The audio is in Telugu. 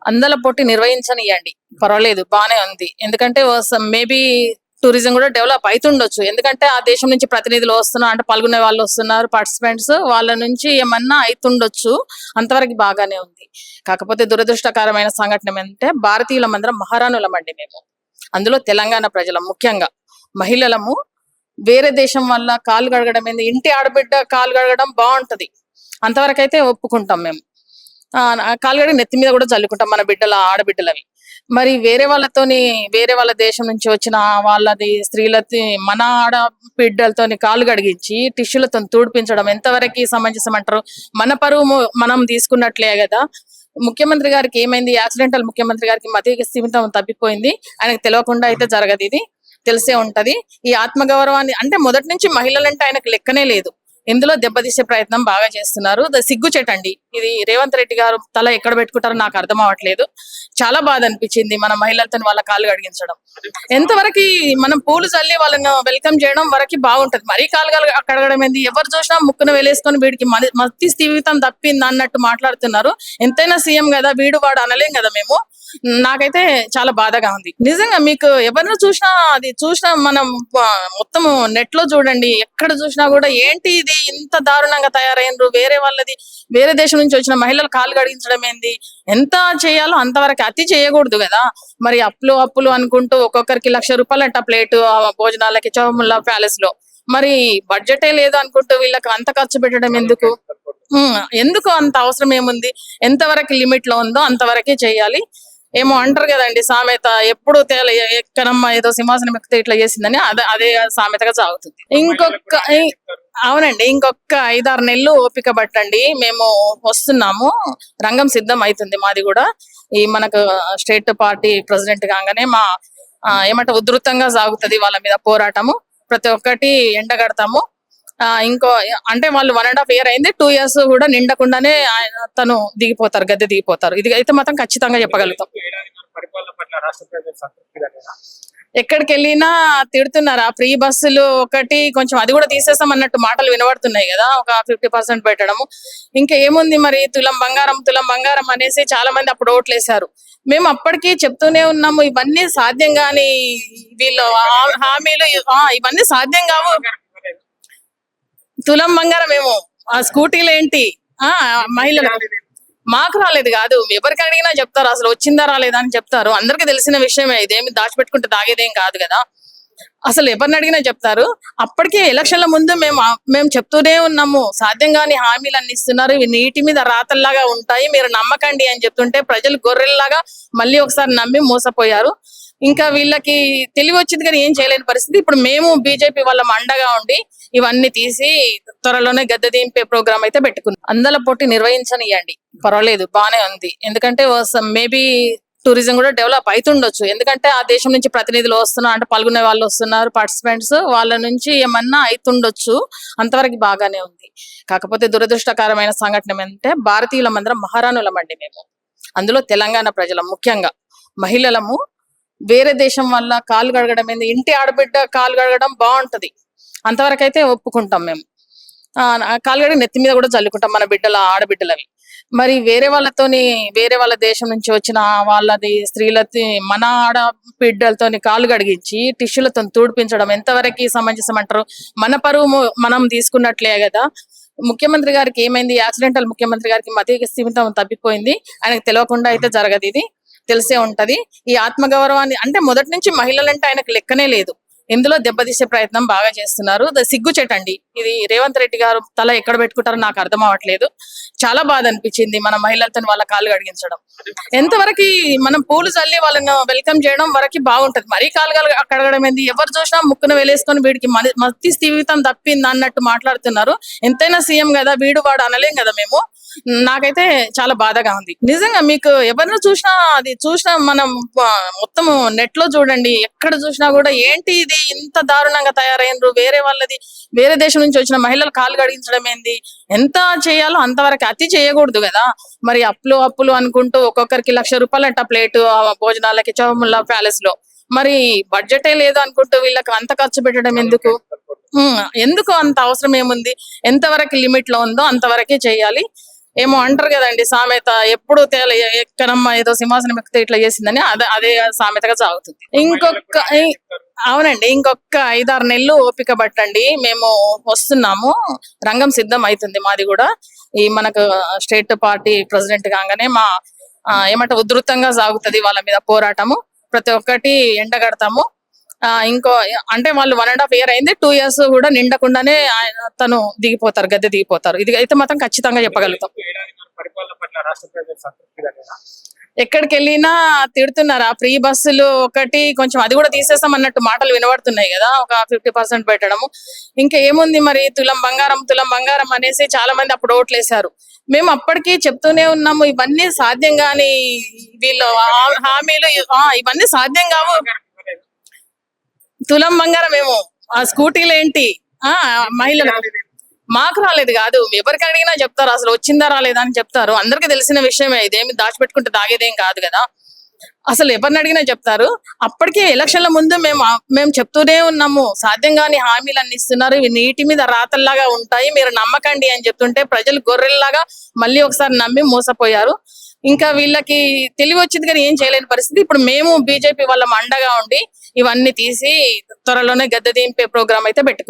అందల పోటీ నిర్వహించనియండి, పర్వాలేదు, బానే ఉంది. ఎందుకంటే మేబీ టూరిజం కూడా డెవలప్ అవుతుండొచ్చు. ఎందుకంటే ఆ దేశం నుంచి ప్రతినిధులు వస్తున్నారు, అంటే పాల్గొనే వాళ్ళు వస్తున్నారు, పార్టిసిపెంట్స్, వాళ్ళ నుంచి ఏమన్నా అవుతుండొచ్చు. అంతవరకు బాగానే ఉంది. కాకపోతే దురదృష్టకరమైన సంఘటన ఏంటంటే భారతీయులమందరం మహారాణులమండి మేము. అందులో తెలంగాణ ప్రజలం ముఖ్యంగా మహిళలము. వేరే దేశం వల్ల కాలు గడగడం ఏంది, ఇంటి ఆడబిడ్డ కాలు గడగడం బాగుంటది, అంతవరకైతే ఒప్పుకుంటాం మేము. కాలు గడిగి నెత్తి మీద కూడా చల్లుకుంటాం మన బిడ్డల ఆడబిడ్డలవి. మరి వేరే వాళ్ళ దేశం నుంచి వచ్చిన వాళ్ళది స్త్రీలకి మన ఆడబిడ్డలతోని కాలు గడిగించి టిష్యూలతో తూడిపించడం ఎంతవరకు సమంజసం అంటారు? మన పరువు మనం తీసుకున్నట్లే కదా. ముఖ్యమంత్రి గారికి ఏమైంది? యాక్సిడెంటల్ ముఖ్యమంత్రి గారికి మతి స్థిమితం తప్పిపోయింది. ఆయనకు తెలియకుండా అయితే జరగదు, ఇది తెలిసే ఉంటది. ఈ ఆత్మగౌరవాన్ని అంటే మొదటి నుంచి మహిళలంటే ఆయనకు లెక్కనే లేదు. ఇందులో దెబ్బతీసే ప్రయత్నం బాగా చేస్తున్నారు. సిగ్గుచేటండి ఇది. రేవంత్ రెడ్డి గారు తల ఎక్కడ పెట్టుకుంటారో నాకు అర్థం అవ్వట్లేదు. చాలా బాధ అనిపించింది మన మహిళలతో వాళ్ళ కాళ్ళు కడిగించడం. ఎంతవరకు మనం పూలు చల్లి వాళ్ళని వెల్కమ్ చేయడం వరకు బాగుంటది, మరీ కాలు కడగడం ఏంది? ఎవరు చూసినా ముక్కును వేలేసుకొని వీడికి మతి స్థిమితం తప్పింది అన్నట్టు మాట్లాడుతున్నారు. ఎంతైనా సీఎం కదా, వీడు వాడు అనలేం కదా మేము. నాకైతే చాలా బాధగా ఉంది నిజంగా. మీకు ఎవరిని చూసినా మనం మొత్తం నెట్ లో చూడండి, ఎక్కడ చూసినా కూడా ఏంటి ఇది ఇంత దారుణంగా తయారైనరు, వేరే దేశం నుంచి వచ్చిన మహిళలు కాలు కడిగించడం ఏంది? ఎంత చేయాలో అంతవరకు, అతి చేయకూడదు కదా. మరి అప్పులు అనుకుంటూ ఒక్కొక్కరికి ₹1,00,000 అంట ప్లేట్ భోజనాలకి చౌముల్లా ప్యాలెస్ లో. మరి బడ్జెటే లేదు అనుకుంటూ వీళ్ళకి అంత ఖర్చు పెట్టడం ఎందుకు? ఎందుకు అంత అవసరం ఏముంది? ఎంతవరకు లిమిట్ లో ఉందో అంతవరకే చేయాలి. ఏమో అంటారు కదండి సామెత, ఎప్పుడు ఎక్కడమ్మా ఏదో సింహాసనం ఎక్కితే ఇట్లా చేసిందని, అదే సామెతగా సాగుతుంది. అవునండి, ఇంకొక 5-6 నెలలు ఓపిక పట్టండి, మేము వస్తున్నాము. రంగం సిద్ధం అవుతుంది మాది కూడా. ఈ మనకు స్టేట్ పార్టీ ప్రెసిడెంట్ కాగానే మా ఏమంటే ఉధృతంగా సాగుతుంది వాళ్ళ మీద పోరాటము. ప్రతి ఒక్కటి ఎండగడతాము. ఇంకో అంటే వాళ్ళు 1.5 year అయింది, 2 years కూడా నిండకుండానే తను గద్దె దిగిపోతారు. ఇది అయితే మాత్రం ఖచ్చితంగా చెప్పగలుగుతాం. ఎక్కడికి వెళ్ళినా తిడుతున్నారా? ఫ్రీ బస్సులు ఒకటి కొంచెం అది కూడా తీసేస్తాం అన్నట్టు మాటలు వినబడుతున్నాయి కదా, ఒక 50% పెట్టడము. ఇంకా ఏముంది మరి, తులం బంగారం అనేసి చాలా మంది అప్పుడు ఓట్లేశారు. మేము అప్పటికి చెప్తూనే ఉన్నాము, ఇవన్నీ సాధ్యం కాని వీళ్ళు హామీలు, ఇవన్నీ సాధ్యం కావు. తులం బంగారం ఏమో, ఆ స్కూటీలు ఏంటి, మహిళలు మాకు రాలేదు కాదు, ఎవరికి అడిగినా చెప్తారు, అసలు వచ్చిందా రాలేదా అని చెప్తారు. అందరికీ తెలిసిన విషయమే, ఇదేమి దాచిపెట్టుకుంటే దాగేదేం కాదు కదా. అసలు ఎవరిని అడిగినా చెప్తారు. అప్పటికే ఎలక్షన్ల ముందు మేము చెప్తూనే ఉన్నాము, సాధ్యం కాని హామీలు అన్ని ఇస్తున్నారు, ఇవి నీటి మీద రాతల్లాగా ఉంటాయి, మీరు నమ్మకండి అని చెప్తుంటే ప్రజలు గొర్రెల్లాగా మళ్ళీ ఒకసారి నమ్మి మోసపోయారు. ఇంకా వీళ్ళకి తెలివి వచ్చింది కానీ ఏం చేయలేని పరిస్థితి. ఇప్పుడు మేము బీజేపీ వాళ్ళ అండగా ఉండి ఇవన్నీ తీసి త్వరలోనే గద్దె దింపే ప్రోగ్రామ్ అయితే పెట్టుకున్నాం. అందల పోటీ నిర్వహించనియండి, పర్వాలేదు, బానే ఉంది. ఎందుకంటే మేబీ టూరిజం కూడా డెవలప్ అవుతుండొచ్చు. ఎందుకంటే ఆ దేశం నుంచి ప్రతినిధులు వస్తున్నారు, అంటే పాల్గొనే వాళ్ళు వస్తున్నారు, పార్టిసిపెంట్స్, వాళ్ళ నుంచి ఏమన్నా అవుతుండొచ్చు. అంతవరకు బాగానే ఉంది. కాకపోతే దురదృష్టకరమైన సంఘటన ఏంటంటే భారతీయులమందరం మహారాణులమండి మేము. అందులో తెలంగాణ ప్రజలం ముఖ్యంగా మహిళలము. వేరే దేశం వల్ల కాలు గడగడం ఏంది, ఇంటి ఆడబిడ్డ కాలు గడగడం బాగుంటది, అంతవరకైతే ఒప్పుకుంటాం మేము. కాలు గడిగి నెత్తి మీద కూడా చల్లుకుంటాం మన బిడ్డల ఆడబిడ్డలవి. మరి వేరే వాళ్ళ దేశం నుంచి వచ్చిన వాళ్ళది స్త్రీలకి మన ఆడబిడ్డలతోని కాలు గడిగించి టిష్యూలతో తూడిపించడం ఎంతవరకు సమంజసం అంటారు? మన పరువు మనం తీసుకున్నట్లే కదా. ముఖ్యమంత్రి గారికి ఏమైంది? యాక్సిడెంటల్ ముఖ్యమంత్రి గారికి మతి స్థిమితం తప్పిపోయింది. ఆయనకు తెలియకుండా అయితే జరగదు, ఇది తెలిసే ఉంటది. ఈ ఆత్మగౌరవాన్ని అంటే మొదటి నుంచి మహిళలంటే ఆయనకు లెక్కనే లేదు. ఇందులో దెబ్బతీసే ప్రయత్నం బాగా చేస్తున్నారు. సిగ్గుచేటండి ఇది. రేవంత్ రెడ్డి గారు తల ఎక్కడ పెట్టుకుంటారో నాకు అర్థం అవ్వట్లేదు. చాలా బాధ అనిపించింది మన మహిళలతో వాళ్ళ కాళ్ళు కడిగించడం. ఎంతవరకు మనం పూలు చల్లి వాళ్ళని వెల్కమ్ చేయడం వరకు బాగుంటది, మరీ కాలు కడగడం ఏంది? ఎవరు చూసినా ముక్కును వేలేసుకొని వీడికి మతి స్థిమితం తప్పింది అన్నట్టు మాట్లాడుతున్నారు. ఎంతైనా సీఎం కదా, వీడు వాడు అనలేం కదా మేము. నాకైతే చాలా బాధగా ఉంది నిజంగా. మీకు ఎవరిని చూసినా మనం మొత్తం నెట్ లో చూడండి, ఎక్కడ చూసినా కూడా ఏంటి ఇది ఇంత దారుణంగా తయారైనరు, వేరే దేశం నుంచి వచ్చిన మహిళలు కాలు కడిగించడం ఏంది? ఎంత చేయాలో అంతవరకు, అతి చేయకూడదు కదా. మరి అప్పులు అనుకుంటూ ఒక్కొక్కరికి ₹1,00,000 అంట ప్లేట్ భోజనాలకి చౌముల్లా ప్యాలెస్ లో. మరి బడ్జెటే లేదు అనుకుంటూ వీళ్ళకి అంత ఖర్చు పెట్టడం ఎందుకు? ఎందుకు అంత అవసరం ఏముంది? ఎంతవరకు లిమిట్ లో ఉందో అంతవరకే చేయాలి. ఏమో అంటారు కదండి సామెత, ఎప్పుడు తేల ఎక్కడమ్మ ఏదో సింహాసనం ఎక్కితే ఇట్లా చేసిందని అదే అదే సామెతగా సాగుతుంది. అవునండి, ఇంకొక 5-6 నెలలు ఓపిక పట్టండి, మేము వస్తున్నాము, రంగం సిద్ధం అవుతుంది మాది కూడా. ఈ మనకు స్టేట్ పార్టీ ప్రెసిడెంట్ కాగానే మా ఏమంటే ఉధృతంగా సాగుతుంది వాళ్ళ మీద పోరాటము, ప్రతి ఒక్కటి ఎండగడతాము. ఇంకో అంటే వాళ్ళు 1.5 year అయింది, 2 years కూడా నిండకుండానే తను దిగిపోతారు, గద్దె దిగిపోతారు. ఇది అయితే మాత్రం ఖచ్చితంగా చెప్పగలుగుతాం. పరిపాలన పట్ల రాష్ట్ర ప్రజలు సంతృప్తిగా లేరా? ఎక్కడికి వెళ్ళినా తిడుతున్నారు. ఆ ఫ్రీ బస్సులు ఒకటి కొంచెం అది కూడా తీసేస్తాం అన్నట్టు మాటలు వినబడుతున్నాయి కదా, ఒక 50% పెట్టడము. ఇంకా ఏముంది మరి, తులం బంగారం అనేసి చాలా మంది అప్పుడు ఓట్లేశారు. మేము అప్పటికి చెప్తూనే ఉన్నాము, ఇవన్నీ సాధ్యం కాని వీళ్ళు హామీలు, ఇవన్నీ సాధ్యం కావు. తులం బంగారం ఏమో, ఆ స్కూటీలు ఏంటి, మహిళలకు మాకు రాలేదు కాదు, ఎవరికి అడిగినా చెప్తారు, అసలు వచ్చిందా రాలేదా అని చెప్తారు. అందరికి తెలిసిన విషయమే, ఇదేమి దాచిపెట్టుకుంటే దాగేదేం కాదు కదా, అసలు ఎవరిని అడిగినా చెప్తారు. అప్పటికే ఎలక్షన్ల ముందు మేము చెప్తూనే ఉన్నాము, సాధ్యం కాని హామీలు అన్ని ఇస్తున్నారు, ఇవి నీటి మీద రాతల్లాగా ఉంటాయి, మీరు నమ్మకండి అని చెప్తుంటే ప్రజలు గొర్రెల్లాగా మళ్ళీ ఒకసారి నమ్మి మోసపోయారు. ఇంకా వీళ్ళకి తెలివి వచ్చింది కానీ ఏం చేయలేని పరిస్థితి. ఇప్పుడు మేము బీజేపీ వాళ్ళం అండగా ఉండి ఇవన్నీ తీసి త్వరలోనే గద్దె దింపే ప్రోగ్రామ్ అయితే పెట్టుకున్నాం.